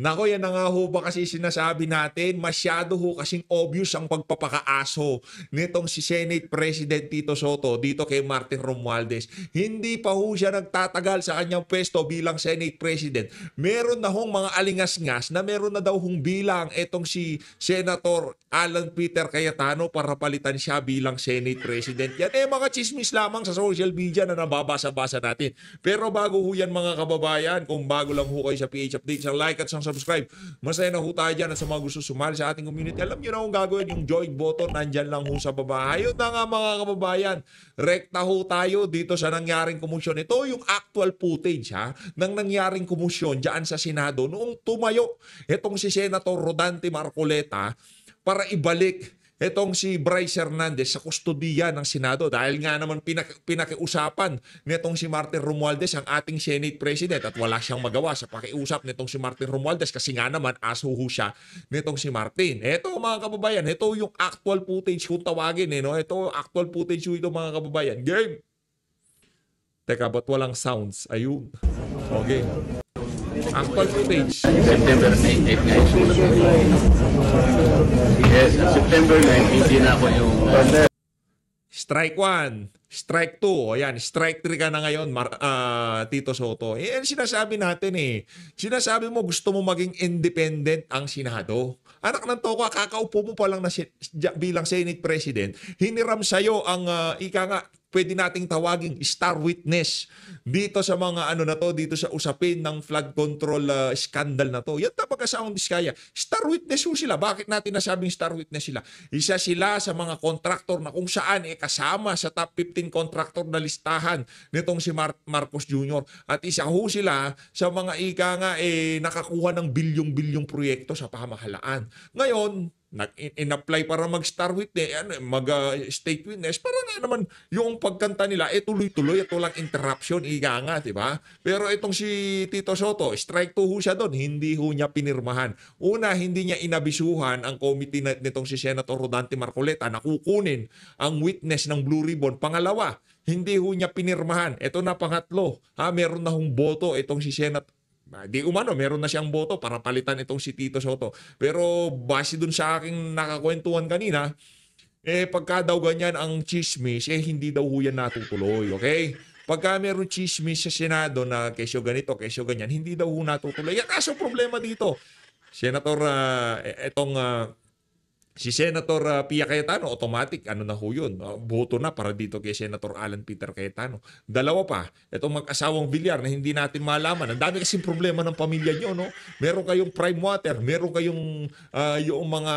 Nako, yan na nga ho ba kasi sinasabi natin, masyado ho kasing obvious ang pagpapakaaso nitong si Senate President Tito Soto dito kay Martin Romualdez. Hindi pa ho siya nagtatagal sa kanyang pwesto bilang Senate President. Meron na hong mga alingas-ngas na meron na daw hong bilang itong si Senator Alan Peter Cayetano para palitan siya bilang Senate President. Yan mga chismis lamang sa social media na nababasa-basa natin. Pero bago ho yan mga kababayan, kung bago lang ho kayo sa PH Updates, ang like at subscribe. Masaya na ho tayo dyan at sa mga gusto sumali sa ating community. Alam nyo na kung gagawin yung join button, nandyan lang ho sa baba. Ayun na nga mga kababayan, rekta ho tayo dito sa nangyaring komusyon. Ito yung actual footage ng nangyaring komusyon dyan sa Senado noong tumayo itong si Senator Rodante Marcoleta para ibalik itong si Bryce Hernandez sa kustodiya ng Senado dahil nga naman pinakiusapan nitong si Martin Romualdez ang ating Senate President at wala siyang magawa sa pakiusap nitong si Martin Romualdez kasi nga naman asuho siya nitong si Martin. Ito mga kababayan, ito yung actual footage kung tawagin. No? Ito actual footage ito mga kababayan. Game! Teka, ba't walang sounds? Ayun. Okay. Actual footage. September 8 guys. Yes, September 9, hindi na ako yung... Strike 1, strike 2, o yan, strike 3 ka na ngayon, Tito Soto. Yan sinasabi natin eh. Sinasabi mo gusto mo maging independent ang Senado. Anak ng toko, kakaupo mo pa lang na bilang Senate President, hiniram sa'yo ang ika nga, pwede nating tawaging star witness dito sa mga ano na to, dito sa usapin ng flood control scandal na to. Yan talaga sa akong diskaya. Star witness ho sila. Bakit natin nasabing star witness sila? Isa sila sa mga contractor na kung saan kasama sa top 15 contractor na listahan nitong si Marcos Jr. At isa ho sila sa mga ika nga nakakuha ng bilyong-bilyong proyekto sa pamahalaan. Ngayon, in-apply para mag-star witness, mag-state witness, para nga naman yung pagkanta nila, tuloy-tuloy, ito lang interruption, iga nga, diba? Pero itong si Tito Soto, strike 2 ho siya doon, hindi ho niya pinirmahan. Una, hindi niya inabisuhan ang committee nitong si Senator Rodante Marcoleta na kukunin ang witness ng Blue Ribbon. Pangalawa, hindi ho niya pinirmahan. Ito na pangatlo, meron na hong boto itong si Senator. Di umano, meron na siyang boto para palitan itong si Tito Soto. Pero base dun sa aking nakakwentuhan kanina, pagka daw ganyan ang chismis, hindi daw ho yan natutuloy, okay? Pagka meron chismis sa Senado na kesyo ganito, kesyo ganyan, hindi daw ho natutuloy. Yan kaso problema dito. Senator, si Senator Pia Cayetano, automatic, na ho yun, boto na para dito kay Senator Alan Peter Cayetano. Dalawa pa, itong mag-asawang Villar na hindi natin malaman. Ang dami kasing problema ng pamilya nyo, no? Meron kayong prime water, meron kayong yung mga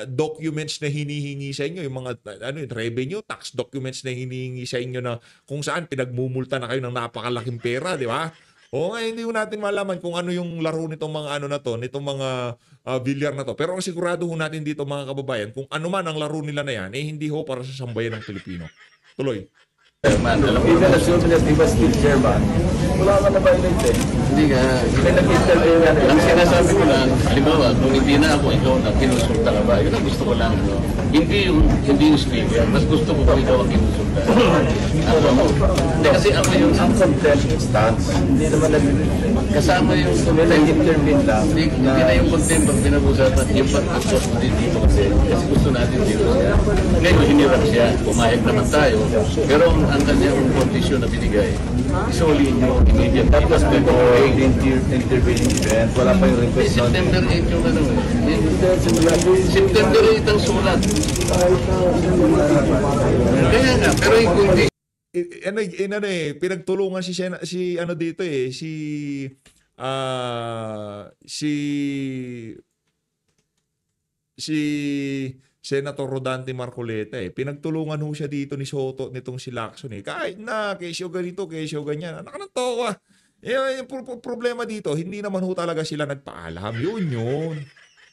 documents na hinihingi sa inyo, yung mga revenue tax documents na hinihingi sa inyo na kung saan pinagmumulta na kayo ng napakalaking pera, di ba? O nga, hindi ko natin malaman kung ano yung laro nitong mga na to, nitong mga Villar na to. Pero ang sigurado ho natin dito mga kababayan, kung ano man ang laro nila na yan, hindi ho para sa sambayan ng Pilipino. Tuloy. Even assuming that he was still chairman, wala ka na violate Hindi ka. Ang sinasabi ko lang, halimbawa, kung hindi na ako, ikaw na kinusulta ka ba? Yun ang gusto ko lang. Hindi yung speaker, mas gusto ko kung ikaw ang kinusulta. Ako mo. Hindi kasi ako yung contempt stance. Hindi naman kasama yung intervene lang. Hindi na yung contempt ang pinag-usapan. Yung pag-gusto din dito kasi gusto natin dito siya. Ngayon, hinirap siya. Pumayag naman tayo. Pero ang kanyang kondisyon na binigay, isuli nyo immediately. That was before the intervening event. Wala pa yung request. September 8 yung September 8 ang sulat. Kaya nga, pero kung hindi. Pinagtulungan si Senator Rodante Marcoleta pinagtulungan ho siya dito ni Soto nitong si Lacson kahit na kesyo ganito, kesyo ganyan. Anak ng toka. Yung problema dito, hindi naman ho talaga sila nagpaalam. Yun.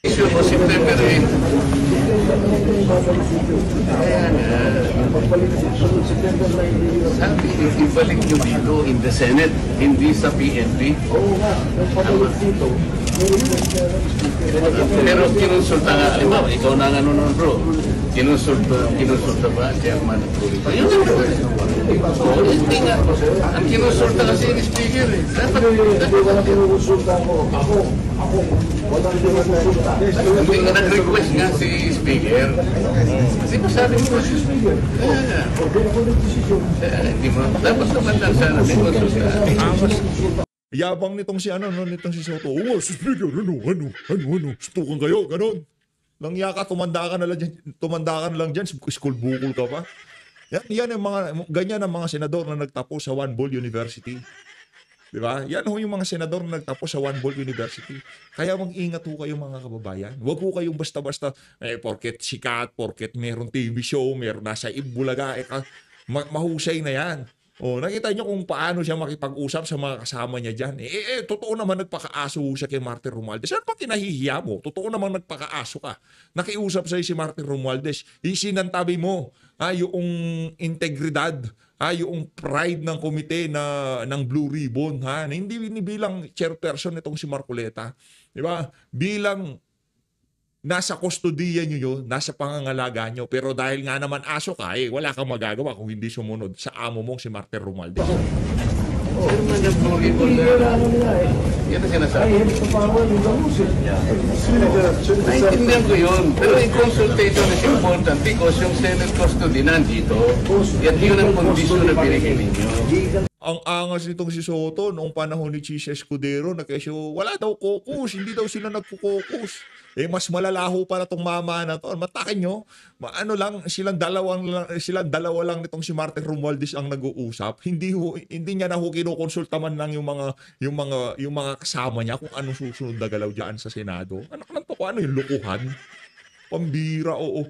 Issue mo September 8. Kaya nga. Sabi, ibalik nyo dito in the Senate, hindi sa PNP. Oo nga, nagpapalik dito. Pero kinonsulta nga, halimbawa, ikaw na nga nun bro. Kinonsulta ba, chairman ng Purito? Hindi nga. Ang kinonsulta kasi yung speaker Dapat ko na kinukonsulta ako. Ako Hindi nga nag-request nga si Speaker. Kasi masabi mo si Speaker. Hindi mo. Dapat naman lang sana may konsulta. Yabang nitong si nitong si Soto. Oh, si Speaker, stukan kayo, ganon. Langya ka, tumanda ka na lang dyan, school bukol ka pa. Yan yung ganyan ang mga senador na nagtapos sa One Ball University. Di ba? Yan ho yung mga senador na nagtapos sa One Ball University. Kaya mag-ingat ho kayo mga kababayan. Huwag ho kayong basta-basta, porket sikat, porket meron TV show, meron nasa Ibulaga, mahusay na yan. Nakita niyo kung paano siya makipag-usap sa mga kasama niya dyan. Totoo naman nagpakaaso siya kay Martin Romualdez. Ano pa kinahihiya mo? Totoo naman nagpakaaso ka. Nakiusap sa'yo si Martin Romualdez. Isinantabi mo yung integridad, yung pride ng komite ng Blue Ribbon. Hindi bilang chairperson itong si Marcoleta. Diba? Bilang nasa kustodiya nyo yun, nasa pangangalaga nyo. Pero dahil nga naman aso ka, wala kang magagawa kung hindi sumunod sa amo mong si Martin Romualdez. Pero man yung Blue Ribbon na, yan ang sinasabi. Naintindihan ko yun. Pero yung consultation is important because yung Senate custody nandito, yan yun ang kondisyon na binigay ninyo. Ang angas nitong si Soto noong panahon ni Chis Escudero na kesyo, wala daw caucus, hindi daw sila nagko-caucus. Mas malalaho pa na tong mama na to. Matakin nyo, silang dalawa lang nitong si Martin Romualdez ang nag-uusap. Hindi niya na kinukonsulta man lang yung mga kasama niya kung anong susunod na galaw diyan sa Senado. Ano yung lukuhan? Pambira, oo.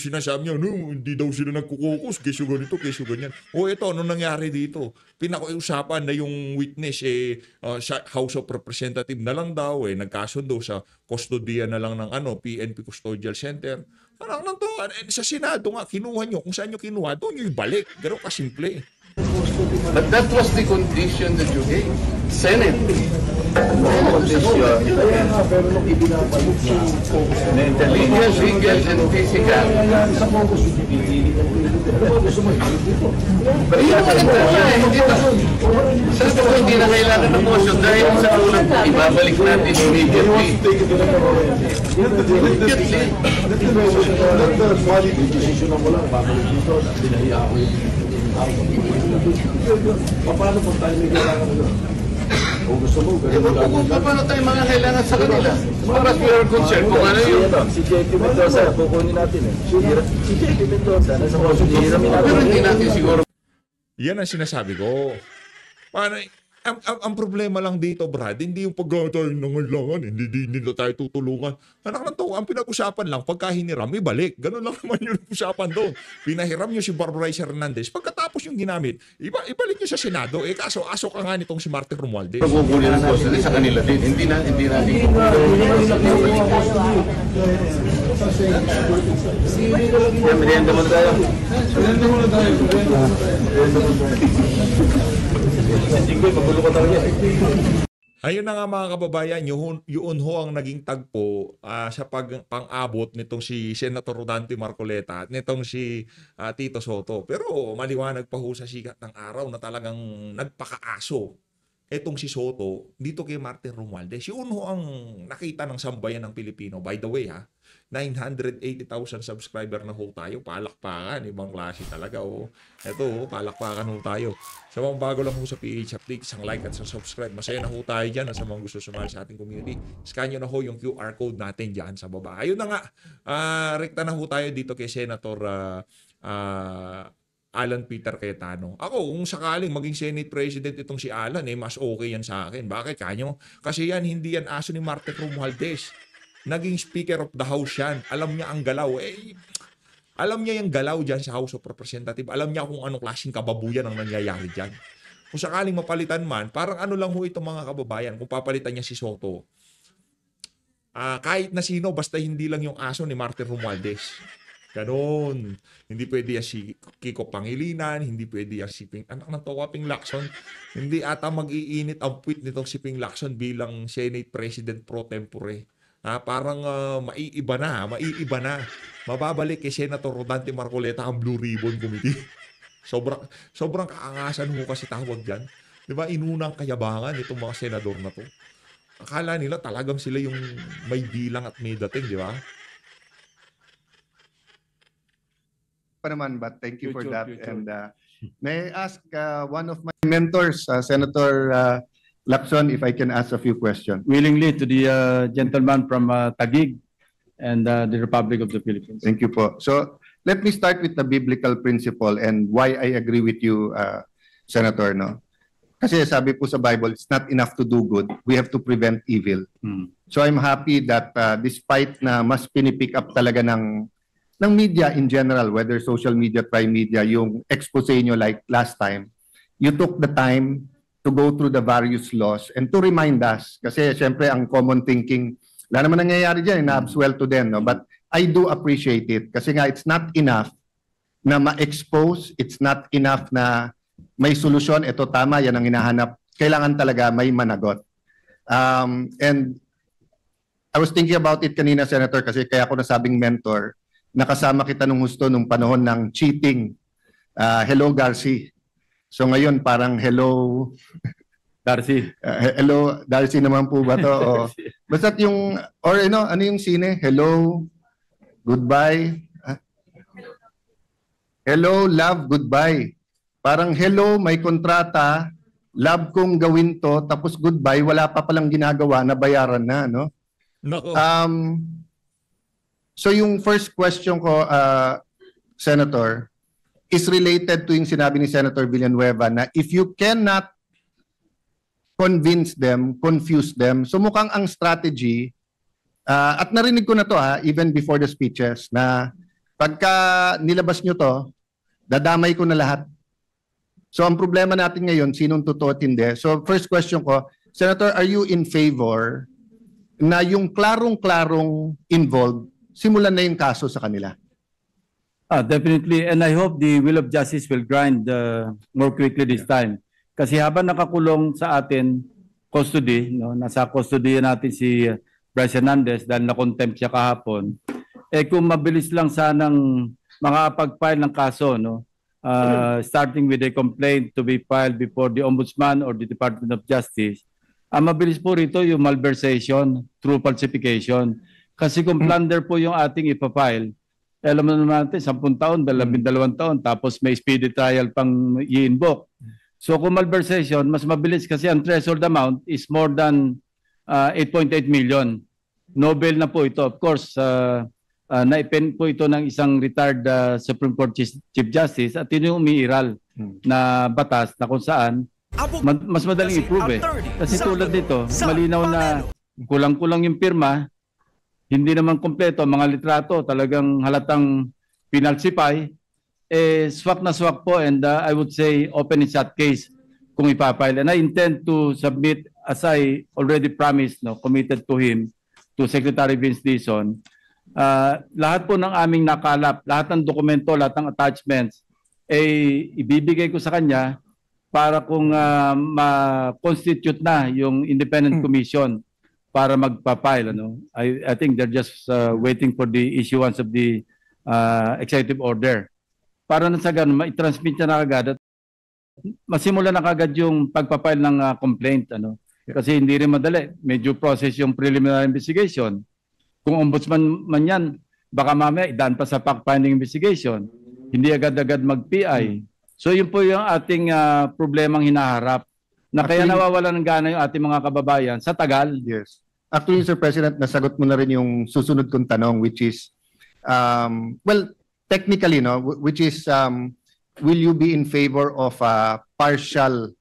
Sinasabi niya, hindi daw sila nagkukukus, kesyo ganito, kesyo ganyan. Ito, ano nangyari dito? Pinakiusapan na yung witness, sa House of Representative na lang daw, nagkasundo sa kustodiya na lang ng PNP Custodial Center. Sa Senado nga, kinuha nyo. Kung saan nyo kinuha, doon nyo ibalik. Gano'n kasimple. But that was the condition that you gave. Senate. Legal, and physical. Sabi ko, hindi na kailangan ng motion dahil sa unang ibabalik natin immediately. Paano po tayo may kailangan doon? Kung gusto mo, Paano tayo mga kailangan sa kanila? Para we are concerned kung ano yun. si JP Mendoza, kukunin natin Si JP Mendoza, nasa motion, hihiramin natin. Pero hindi natin siguro. Yan ang sinasabi ko. Ang problema lang dito, Brad, hindi yung tayo nangailangan, hindi nila tayo tutulungan. Ang pinag-usapan lang, pagka hiniram, ibalik. Ganun lang naman yung usapan doon. Pinahiram nyo si Barbara Hernandez. Pagkatapos yung ginamit, ibalik nyo sa Senado. Kaso aso ka nga nitong si Martin Romualdez. Pagkukunin ang posto sa kanila din. Hindi natin Merienda muna tayo. Magulo ko talaga. Ayun na nga mga kababayan, yun ho ang naging tagpo sa pang-abot nitong si Senator Rodante Marcoleta at nitong si Tito Soto. Pero maliwanag pa ho sa sikat ng araw na talagang nagpakaaso etong si Soto dito kay Martin Romualdez. Yun ho ang nakita ng sambayan ng Pilipino. By the way 980,000 subscriber na ho tayo. Palakpakan, ibang klase talaga. Ito, palakpakan ho tayo. Sa mga bago lang ho sa PH Update, isang like at isang subscribe. Masaya na ho tayo dyan sa mga gusto sumali sa ating community. Scan nyo na ho yung QR code natin dyan sa baba. Ayun na nga, rekta na ho tayo dito kay Senator Alan Peter Cayetano. Ako, kung sakaling maging Senate President itong si Alan, mas okay yan sa akin. Bakit kanyo? Kasi hindi yan aso ni Martin Romualdez. Naging Speaker of the House yan. Alam niya ang galaw. Alam niya yung galaw dyan sa House of Representative. Alam niya kung anong klaseng kababuyan ang nangyayari dyan. Kung sakaling mapalitan man, parang ano lang ho ito mga kababayan, kung papalitan niya si Soto. Kahit na sino, basta hindi lang yung aso ni Martin Romualdez. Ganon. Hindi pwede yan si Kiko Pangilinan, hindi pwede yan si anak ng Towa Ping Lacson. Hindi ata mag-iinit ang puwit nitong si Ping Lacson bilang Senate President pro tempore. Parang maiiba na. Mababalik kay Senator Rodante Marcoleta ang Blue Ribbon Committee. sobrang kaangasan ho kasi tawag dyan. Di ba? Inunang kayabangan itong mga senador na to. Akala nila talagang sila yung may bilang at may dating, di ba? Pa naman, but thank you for Future, that. future. And may I ask one of my mentors, Senator Lacson, if I can ask a few questions. Willingly to the gentleman from Taguig and the Republic of the Philippines. Thank you po. So let me start with the biblical principle and why I agree with you, Senator. No? Kasi sabi po sa Bible, it's not enough to do good. We have to prevent evil. So I'm happy that despite na mas pinipick up talaga ng media in general, whether social media, prime media, yung expose nyo like last time, you took the time to go through the various laws and to remind us. Kasi syempre ang common thinking, wala naman nangyayari dyan, na-absuel to them. No? But I do appreciate it kasi nga it's not enough na ma-expose, it's not enough na may solusyon, ito tama, yan ang hinahanap. Kailangan talaga may managot. And I was thinking about it kanina, Senator, kasi kaya ako nasabing mentor, nakasama kita nung husto nung panahon ng cheating. Hello, Garci. So ngayon parang hello, Darcy. hello, Darcy naman po ba to? O, basta yung, or ano yung sine? Hello, goodbye. Hello, love, goodbye. Parang hello, may kontrata, love kong gawin to, tapos goodbye, wala pa palang ginagawa, nabayaran na, no? Nako. So yung first question ko, Senator, is related to yung sinabi ni Senator Villanueva na if you cannot convince them, confuse them, so mukhang ang strategy, at narinig ko na to even before the speeches, na pagka nilabas nyo to, dadamay ko na lahat. So ang problema natin ngayon, sinong totoo at hindi. So first question ko, Senator, are you in favor na yung klarong-klarong involved, simulan na yung kaso sa kanila? Definitely, and I hope the will of justice will grind more quickly this time. Kasi habang nakakulong sa atin, custody, no, nasa custody natin si Bryce Hernandez dahil na-contempt siya kahapon, kung mabilis lang sanang makapag-file ng kaso, no, starting with a complaint to be filed before the Ombudsman or the Department of Justice, mabilis po rito yung malversation through falsification. Kasi kung plunder po yung ating ipafile, alam mo naman natin, 10 taon, 12 taon, tapos may speedy trial pang i-invoke. So kung malversation, mas mabilis kasi ang threshold amount is more than 8.8 million. No bail na po ito. Of course, naipen po ito ng isang retired Supreme Court Chief Justice at yun yung umiiral na batas na kung saan mas madaling i-prove. Kasi tulad nito, malinaw na kulang-kulang yung pirma, hindi naman kompleto, mga litrato, talagang halatang pinalsify, swak na swak po and I would say open and shut case kung ipapile. And I intend to submit, as I already promised, no, committed to him, to Secretary Vince Dizon, lahat po ng aming nakalap, lahat ng dokumento, lahat ng attachments, ibibigay ko sa kanya para kung ma-constitute na yung independent commission para magpa-file. Ano? I think they're just waiting for the issuance of the executive order. Para na sa ganun, ma-transmit niya na agad at masimula na kagad yung pagpa-file ng complaint. Ano? Kasi hindi rin madali. Medyo process yung preliminary investigation. Kung ombudsman man yan, baka mamaya idaan pa sa fact-finding investigation. Hindi agad-agad mag-PI. So yun po yung ating problemang hinaharap. Na kaya nawawala ng gana yung ating mga kababayan sa tagal. Yes. Actually, Mr. President, nasagot mo na rin yung susunod kong tanong, which is, well, technically, no, which is, will you be in favor of partial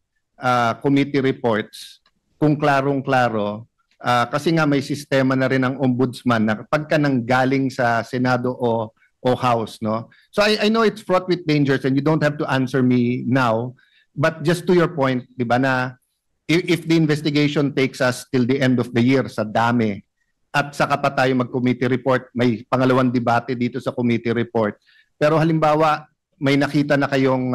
committee reports kung klarong-klaro? Kasi nga may sistema na rin ng ombudsman na pagka nanggaling sa Senado o House, no? So I know it's fraught with dangers and you don't have to answer me now, but just to your point, di ba, na if the investigation takes us till the end of the year sa dami at saka pa tayo mag-committee report, may pangalawang debate dito sa committee report. Pero halimbawa, may nakita na kayong,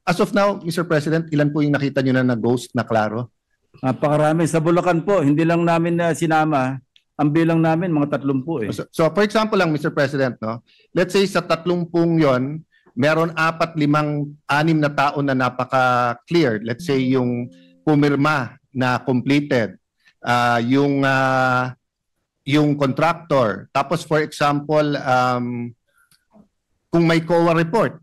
as of now, Mr. President, ilan po yung nakita nyo na ghost na klaro? Napakarami. Sa Bulacan po, hindi lang namin sinama. Ang bilang namin, mga 30 So for example lang, Mr. President, no? Let's say sa 30 yon, meron 4, 5, 6 na tao na napaka-clear. Let's say yung pumirma na completed. yung contractor. Tapos for example, kung may COA report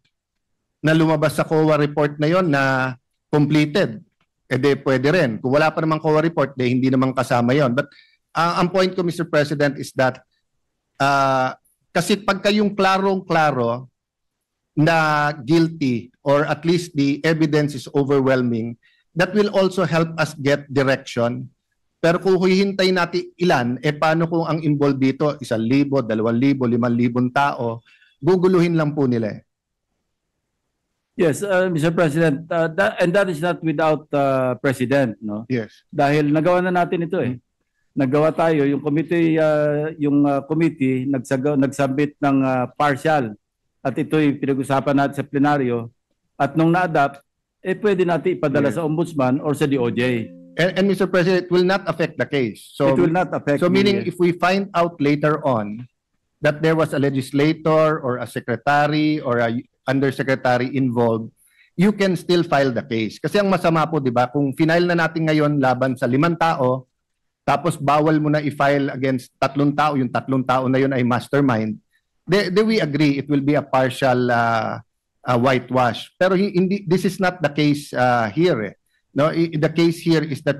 na lumabas sa COA report na yon na completed, pwede rin. Kung wala pa namang COA report, hindi naman kasama yon. But ang point ko, Mr. President, is that kasi pagka yung klarong-klaro na guilty or at least the evidence is overwhelming, that will also help us get direction. Pero kung hihintay natin ilan, paano kung ang involved dito, 1,000, 2,000, 5,000 tao, guguluhin lang po nila. Yes, Mr. President, and that is not without President, no? Yes. Dahil nagawa na natin ito eh. Nagawa tayo, yung committee, nagsubmit ng partial at ito'y pinag-usapan natin sa plenaryo at nung na-adapt, pwede natin ipadala sa Ombudsman or sa DOJ. And Mr. President, it will not affect the case. So It will not affect So meaning the- if we find out later on that there was a legislator or a secretary or a undersecretary involved, you can still file the case. Kasi ang masama po, di ba, kung final na natin ngayon laban sa 5 tao, tapos bawal mo na i-file against 3 tao, yung 3 tao na yun ay mastermind, then we agree it will be a partial whitewash. Pero hindi, this is not the case here. No, the case here is that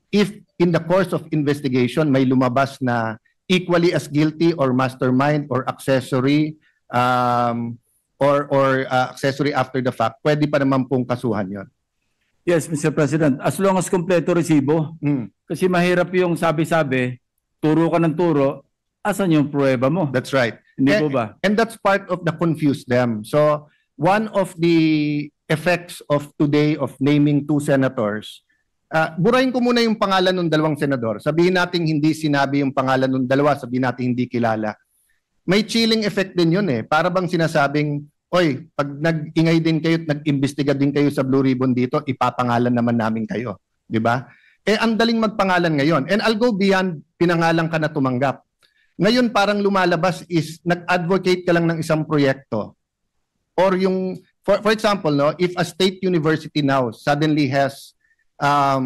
if in the course of investigation may lumabas na equally as guilty or mastermind or accessory or accessory after the fact, pwede pa naman pong kasuhan yon. Yes, Mr. President, as long as kompleto resibo. Kasi mahirap yung sabi-sabi, turo ka ng turo, asan yung pruweba mo? That's right. Hindi po ba? And that's part of the confuse them. So one of the effects of today of naming 2 senators, burahin ko muna yung pangalan ng 2 senador. Sabihin natin hindi sinabi yung pangalan ng 2, sabihin natin hindi kilala. May chilling effect din yun eh. Para bang sinasabing, oy, pag nag-ingay din kayo at nag-imbestiga din kayo sa Blue Ribbon dito, ipapangalan naman namin kayo. Di ba? Ang daling magpangalan ngayon. And I'll go beyond pinangalan ka na tumanggap. Ngayon parang lumalabas is nag-advocate ka lang ng isang proyekto. Or yung, for example, no, if a state university now suddenly has a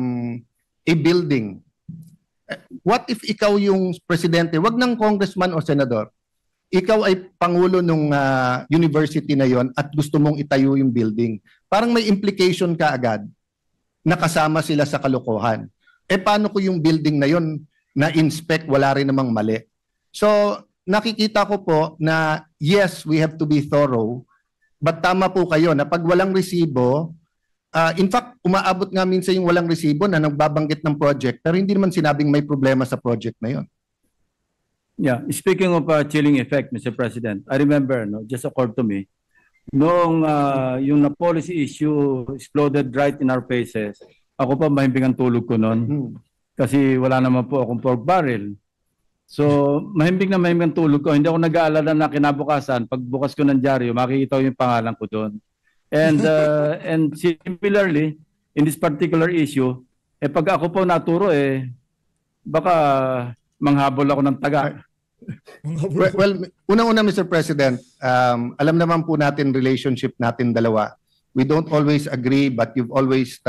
building, what if ikaw yung presidente, wag ng congressman o senador, ikaw ay pangulo ng university na yon at gusto mong itayo yung building. Parang may implication ka agad na kasama sila sa kalokohan. Paano ko yung building na yon na-inspect, wala rin namang mali? So, nakikita ko po na yes, we have to be thorough, but tama po kayo na pag walang resibo, in fact, umaabot nga minsan yung walang resibo na nagbabanggit ng project pero hindi naman sinabing may problema sa project na yon. Yeah, speaking of chilling effect, Mr. President, I remember, no, just occurred to me, noong yung na policy issue exploded right in our faces, ako pa mahimbing ang tulog ko noon. Kasi wala naman po akong pork barrel. So, mahimbing ang tulog ko. Hindi ako nag-aalala na kinabukasan. Pagbukas ko ng dyaryo, makikita ko yung pangalan ko doon. And and similarly, in this particular issue, pag ako po naturo, baka manghabol ako ng taga. Well, unang-una, Mr. President, alam naman po natin relationship natin dalawa. We don't always agree, but you've always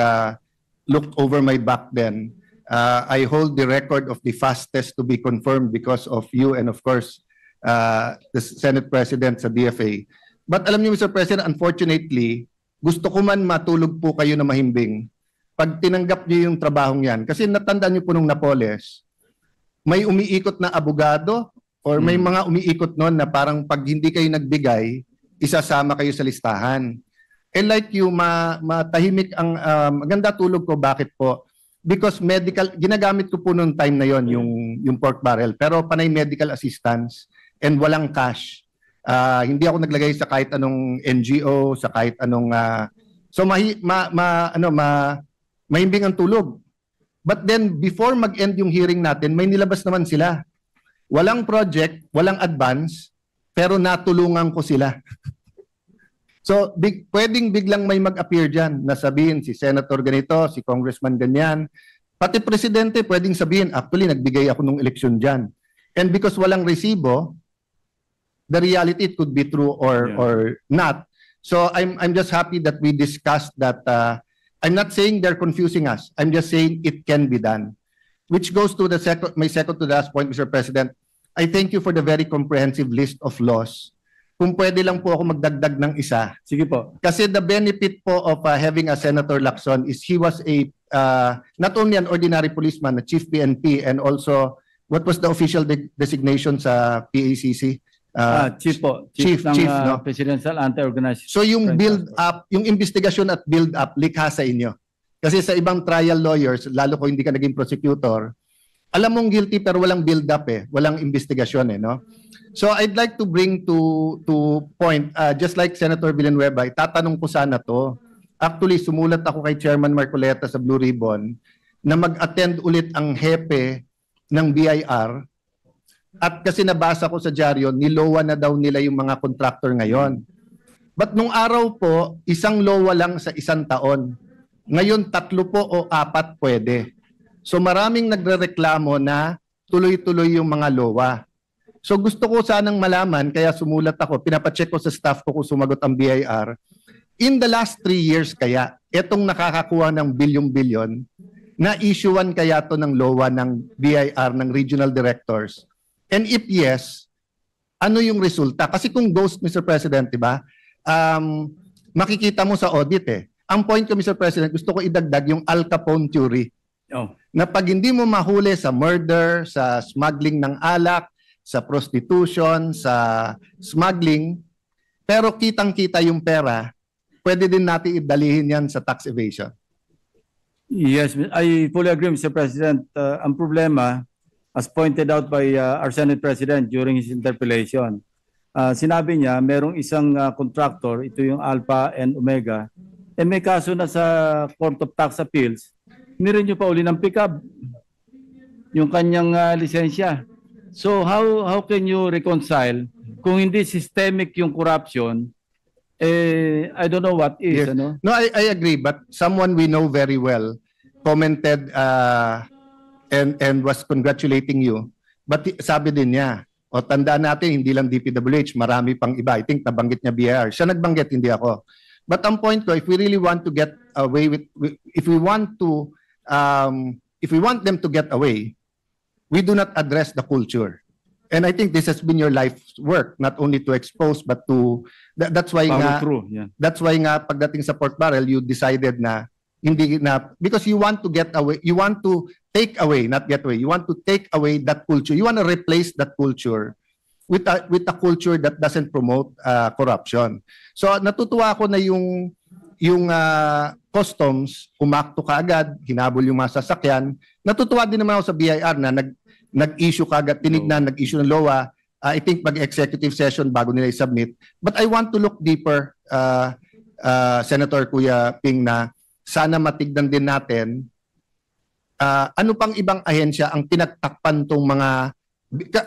looked over my back then. I hold the record of the fastest to be confirmed because of you and of course, the Senate President sa DFA. But alam niyo, Mr. President, unfortunately, gusto ko man matulog po kayo na mahimbing pag tinanggap niyo yung trabahong yan. Kasi natandaan niyo po nung Napoles, may umiikot na abogado or may mga umiikot noon na parang pag hindi kayo nagbigay, isasama kayo sa listahan. And like you, matahimik ang maganda tulog ko. Bakit po? Because medical, ginagamit ko po noong time na yon yung pork barrel. Pero panay medical assistance and walang cash. Hindi ako naglagay sa kahit anong NGO, sa kahit anong... so mahimbing ang tulog. But then, before mag-end yung hearing natin, may nilabas naman sila. Walang project, walang advance, pero natulungan ko sila. So, pwedeng biglang may mag-appear dyan na sabihin si Senator ganito, si Congressman ganyan. Pati Presidente pwedeng sabihin, actually, nagbigay ako ng eleksyon dyan. And because walang resibo, the reality it could be true or not. So, I'm just happy that we discussed that. I'm not saying they're confusing us. I'm just saying it can be done. which goes to my second to last point, Mr. President. I thank you for the very comprehensive list of laws. Kung pwede lang po ako magdagdag ng isa. Sige po. Kasi the benefit po of having a Senator Lacson is he was a not only an ordinary policeman, a chief PNP, and also what was the official designation sa PACC? Chief po. Chief, ng no? Presidential Anti-Organized. So yung build up, yung investigasyon at build up, likha sa inyo. Kasi sa ibang trial lawyers, lalo ko hindi ka naging prosecutor, alam mong guilty pero walang build up walang investigasyon no? So I'd like to bring to point, just like Senator Villanueva, itatanong ko sana to. Actually, sumulat ako kay Chairman Marcoleta sa Blue Ribbon na mag-attend ulit ang hepe ng BIR. At kasi nabasa ko sa dyaryo, nilowa na daw nila yung mga contractor ngayon. But nung araw po, isang lowa lang sa isang taon. Ngayon, 3 po o 4 pwede. So maraming nagrereklamo na tuloy-tuloy yung mga lowa. So gusto ko sanang malaman, kaya sumulat ako, pinapacheck ko sa staff ko kung sumagot ang BIR. In the last 3 years kaya, etong nakakakuha ng bilyon-bilyon, na-issuean kaya to ng LOA ng BIR, ng regional directors? And if yes, ano yung resulta? Kasi kung ghost, Mr. President, di ba? Makikita mo sa audit Ang point ko, Mr. President, gusto ko idagdag yung Al Capone theory. Oh. Na pag hindi mo mahuli sa murder, sa smuggling ng alak, sa prostitution, sa smuggling, pero kitang-kita yung pera, pwede din natin idalihin yan sa tax evasion. Yes, I fully agree, Mr. President. Ang problema, as pointed out by our Senate President during his interpellation, sinabi niya merong isang contractor, ito yung Alpha and Omega, may kaso na sa Court of Tax Appeals, nirenew pa uli ng pickup yung kanyang lisensya. So how can you reconcile kung hindi systemic yung corruption? I don't know what is. Yes. Ano? No, I agree, but someone we know very well commented and was congratulating you. But sabi din niya, o tandaan natin, hindi lang DPWH, marami pang iba. I think nabanggit niya BIR. Siya nagbanggit, hindi ako. But ang point ko, if we really want to get away with, if we want them to get away, we do not address the culture. And I think this has been your life's work, not only to expose, but to, that's why nga, Yeah. that's why nga pagdating sa pork barrel, you decided na, hindi na, because you want to get away, you want to take away, not get away, you want to take away that culture. You want to replace that culture with a culture that doesn't promote corruption. So natutuwa ako na yung customs, umakto kaagad, hinabol yung mga sasakyan. Natutuwa din naman ako sa BIR na nag-issue kaagad, tinignan, nag-issue ng LOA, I think mag-executive session bago nila i-submit. But I want to look deeper, Senator Kuya Ping, na sana matignan din natin ano pang ibang ahensya ang pinagtakpan tong mga,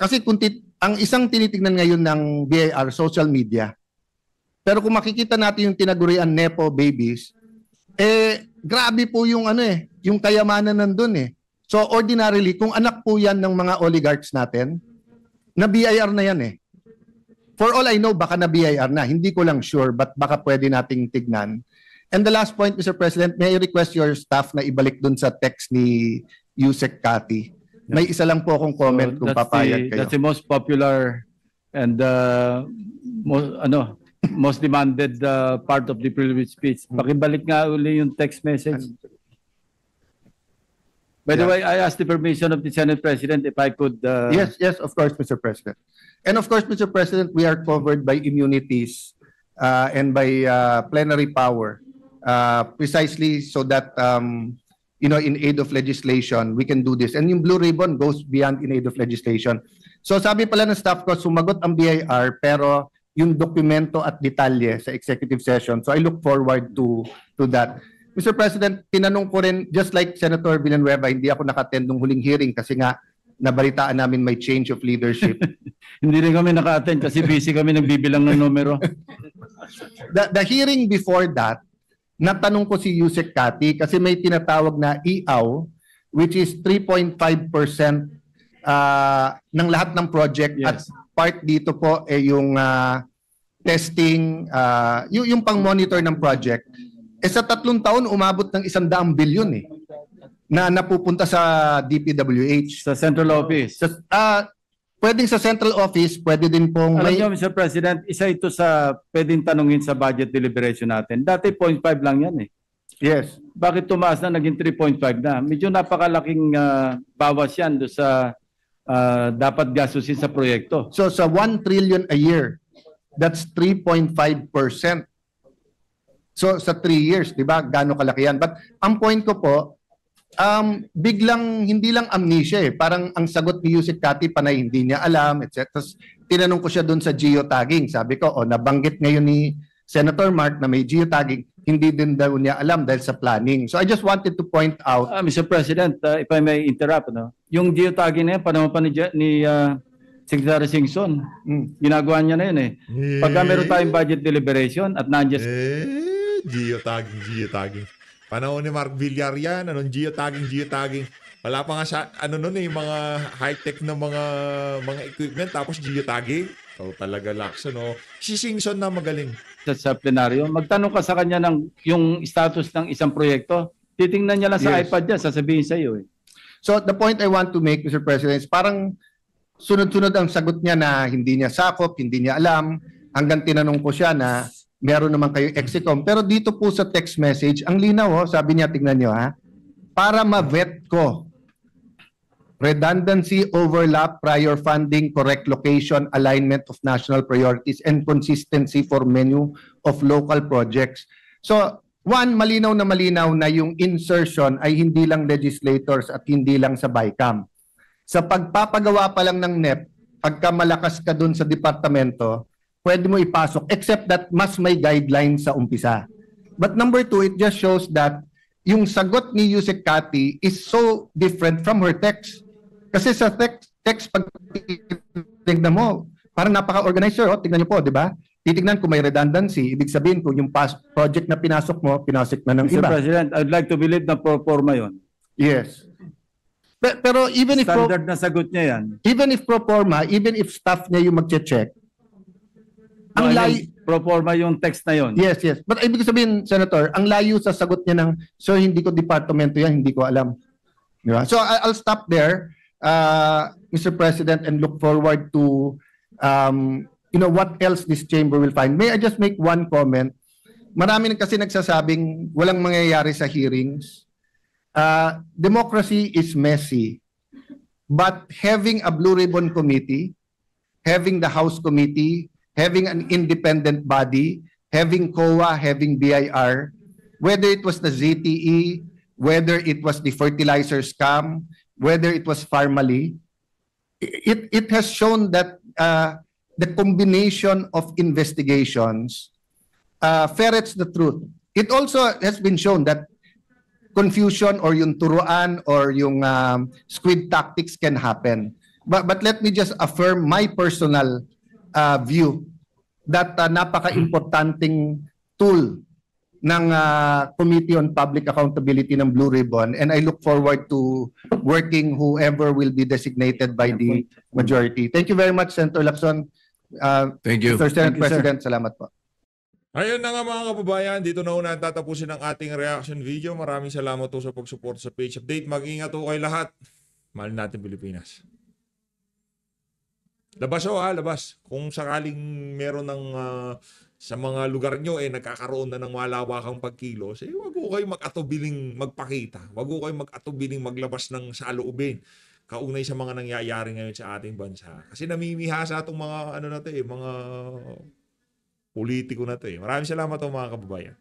kasi ang isang tinitignan ngayon ng BIR, social media. Pero kung makikita natin yung tinagurian Nepo babies, grabe po yung yung kayamanan nandun So ordinarily, kung anak po yan ng mga oligarchs natin, na BIR na yan For all I know, baka na BIR na. Hindi ko lang sure, but baka pwede nating tignan. And the last point, Mr. President, may I request your staff na ibalik dun sa text ni Yusek Kati. May isa lang po akong comment kung papayag kayo. That's the most popular and most demanded part of the privilege speech. Pakibalik nga uli yung text message. By the way, I asked the permission of the Senate President if I could... Yes, of course, Mr. President. And of course, Mr. President, we are covered by immunities and by plenary power precisely so that, in aid of legislation, we can do this. And yung blue ribbon goes beyond in aid of legislation. So sabi pala ng staff ko, sumagot ang BIR, pero yung dokumento at detalye sa executive session. So I look forward to that. Mr. President, tinanong ko rin, just like Senator Villanueva, hindi ako naka-attend nung huling hearing kasi nga nabalitaan namin may change of leadership. Hindi rin kami naka-attend kasi busy kami nagbibilang ng numero. The hearing before that, natanong ko si Yusek Kati kasi may tinatawag na EAW, which is 3.5% ng lahat ng project. At part dito po yung testing, yung pang-monitor ng project. Sa 3 taon, umabot ng 100 bilyon na napupunta sa DPWH. Sa central office. Pwedeng sa central office, pwede din pong Alam may... niyo, Mr. President, isa ito sa pwedeng tanungin sa budget deliberation natin. Dati 0.5 lang yan eh. Yes. Bakit tumaas na naging 3.5 na? Medyo napakalaking bawas yan doon sa dapat gastusin sa proyekto. So sa 1 trillion a year, that's 3.5%. So sa 3 years, di ba? Gaano kalaki yan? But ang point ko po, biglang, hindi lang amnesia eh. Parang ang sagot ni Yusek Kati, panay hindi niya alam, etc. Tapos tinanong ko siya doon sa geotagging. Sabi ko, nabanggit ngayon ni Senator Mark na may geotagging, hindi din daw niya alam dahil sa planning. So I just wanted to point out... Mr. President, if I may interrupt, yung geotagging na yan, panahon pa ni Secretary Singson, ginagawa niya na yun eh. Pagka meron tayong budget deliberation at nandiyan Geotagging. Panahon ni Mark Villar yan, geotagging. Wala pa nga sa, mga high-tech na mga equipment, tapos geotagging. So talaga lakso, no? Si Singson na magaling. sa plenaryo, magtanong ka sa kanya ng yung status ng isang proyekto, titingnan niya lang sa Yes. iPad niya, sasabihin sa iyo eh. So the point I want to make, Mr. President, is parang sunod-sunod ang sagot niya na hindi niya sakop, hindi niya alam, hanggang tinanong ko siya na meron naman kayo Exicom. Pero dito po sa text message, ang linaw, sabi niya, tingnan niyo para ma-vet ko. Redundancy, overlap, prior funding, correct location, alignment of national priorities, and consistency for menu of local projects. So, one, malinaw na yung insertion ay hindi lang legislators at hindi lang sa BICAM. Sa pagpapagawa pa lang ng NEP, pagka malakas ka dun sa departamento, pwede mo ipasok, except that mas may guidelines sa umpisa. But number two, it just shows that yung sagot ni Yusek Kati is so different from her text. Kasi sa text pag tignan mo, parang napaka-organizer. Tignan niyo po, di ba? Titignan kung may redundancy. Ibig sabihin kung yung past project na pinasok mo, pinasok na ng Mr. iba. President, I'd like to believe na pro forma yun. Yes. Pero even if Standard na sagot niya yan. even if pro forma, even if staff niya yung magche-check, ang layo, Pro forma yung text na yun. yes. But ibig sabihin, Senator, ang layo sa sagot niya ng, so hindi ko departamento yan, hindi ko alam. Di ba? So I'll stop there, Mr. President, and look forward to what else this chamber will find. May I just make one comment? Marami kasi nagsasabing walang mangyayari sa hearings. Democracy is messy. But having a Blue Ribbon Committee, having the House Committee, having an independent body, having COA, having BIR, whether it was the ZTE, whether it was the fertilizer scam, whether it was Farmally, it has shown that the combination of investigations ferrets the truth. It also has been shown that confusion or yung turuan or yung squid tactics can happen. But let me just affirm my personal view that napaka-importanting tool ng Committee on Public Accountability ng Blue Ribbon, and I look forward to working whoever will be designated by the majority. Thank you very much, Senator Lacson. Thank you. Mr. Senate Thank you, sir. President, salamat po. Ayun na nga mga kababayan, dito na una tatapusin ang ating reaction video. Maraming salamat po sa pag-support sa page update. Mag-ingat po kayo lahat. Mahal natin Pilipinas. Labas labas. Kung sakaling meron ng sa mga lugar nyo nagkakaroon na ng malawakang pagkilos, wag po kayo mag-atubiling magpakita. Wag po kayo mag-atubiling maglabas ng saloobin kaugnay sa mga nangyayari ngayon sa ating bansa. Kasi namimihasa itong mga mga politiko na to. Maraming salamat po mga kababayan.